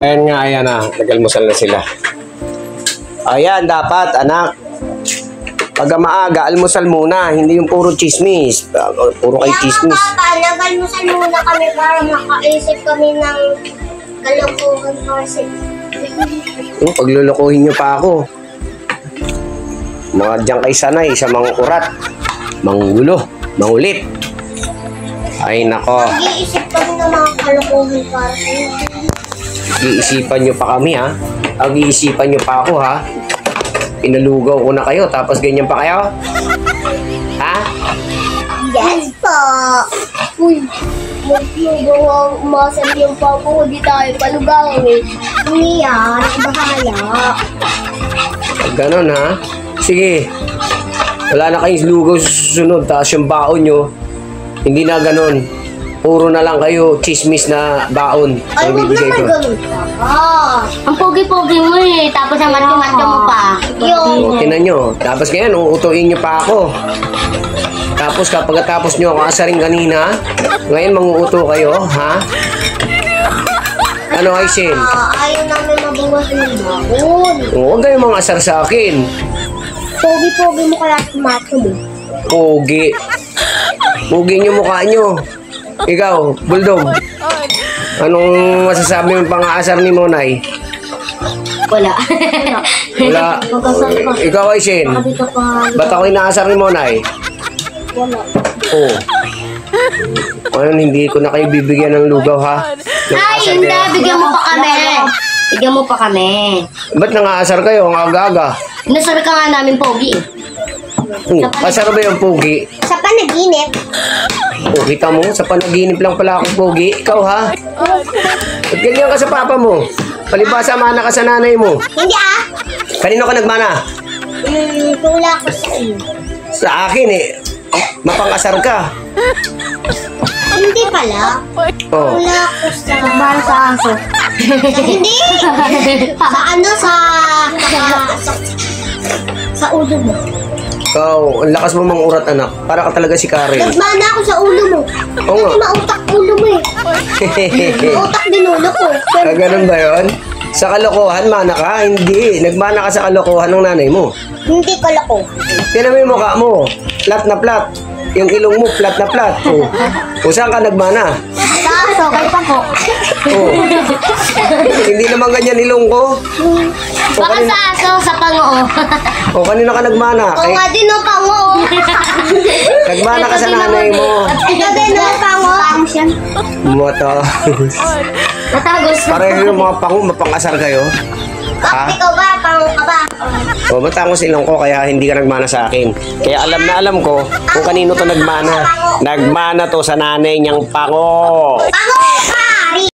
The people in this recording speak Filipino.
Ayan nga, ayan na. Nag-almusal na sila. Ayan, dapat, anak. Pag maaga, almusal muna. Hindi yung puro chismis. Puro kayo chismis. Kaya papa, nag-almusal muna kami para makaisip kami ng kalokohan kasi. Paglulukuhin nyo pa ako. Mga dyan kay sanay sa mga urat. Manggulo. Mangulit. Ay, nako. Nag-iisip kami ng mga kalokohan para sa'yo. Iisipan nyo pa kami, ha? Pag-iisipan nyo pa ako, ha? Pinalugaw ko na kayo, tapos ganyan pa kayo? Ha? Yes po. Uy, maglugaw ang umasal yung papa ko, di tayo palugawin eh. Hindi yan, bahala. Ganon, ha? Sige. Wala na kayong lugaw sa susunod, tapos yung baon nyo, hindi na ganon. Puro na lang kayo chismis na baon. Ay, Ang huwag bibigay naman ko. ganun papa. Ang pogi-pogi mo eh. Tapos ang macho-macho mo pa. Yung, O, tinan nyo. Tapos ngayon, uutuin nyo pa ako. Tapos kapag tapos nyo ako asarin kanina, ngayon manguuto kayo, ha? Ano, Aisin? ayaw namin mabawas ng baon. Huwag kayong mga asar sa akin. Pogi-pogi mo kaya tomato mo. Pogi. Pogi nyo mukha nyo. Ikaw, Bulldog. Anong masasabi mo pang-aasar ni Monay? Wala. Wala. Magkasal ka. Ikaw, Aisin. Baka di ka pa. Ba't ako inaasar ni Monay? Wala. Oo. Ano, hindi ko na kayo bibigyan ng lugaw, ha? Ay, hindi. Bigyan mo pa kami. Bigyan mo pa kami. Ba't nangaasar kayo? Ang aga-aga. Nasar ka nga namin pogi eh. Asar ba yung pogi? Sa panaginip. O, kita mo, sa panaginip lang pala akong pogi. Ikaw, ha? Ba't ganyan ka sa papa mo? Palibasa, mana ka sa nanay mo. Hindi ah. Kanino ka nagmana? Tula ko sa iyo. Sa akin, eh. Mapangasar ka. Hindi pala. Oh. Tula ko sa... Para sa aso. Hindi! Sa ano, sa ulo mo. Ikaw, ang lakas mo mang urat, anak. Para ka talaga si Karen. Nagmana ako sa ulo mo. Oo nga. Kasi mautak ulo mo eh. Mautak din ulo ko. Ah, ganun ba yun? Sa kalokohan, mana ka? Hindi. Nagmana ka sa kalokohan ng nanay mo. Hindi ko lako. Tinan mo yung mukha mo. Plat na plat. Yung ilong mo, plat na plat. O saan ka nagmana? Taso, kay Pako. Oh. Hindi naman ganyan ilong ko. O Baka kanina, sa aso, sa pangoo. o kanina ka nagmana. Oo nga din o, Pango. Nagmana ka sa nanay mo. Ito din o, Pango. Pangos yan. Mata. Natagos. Pareho yung mga pango, mapangasar kayo. Bakit ikaw ba? Pango ka ba? O, ba't ang silong ko kaya hindi ka nagmana sa akin? Kaya alam na alam ko kung kanino to nagmana. Nagmana to sa nanay niyang pango. Pango!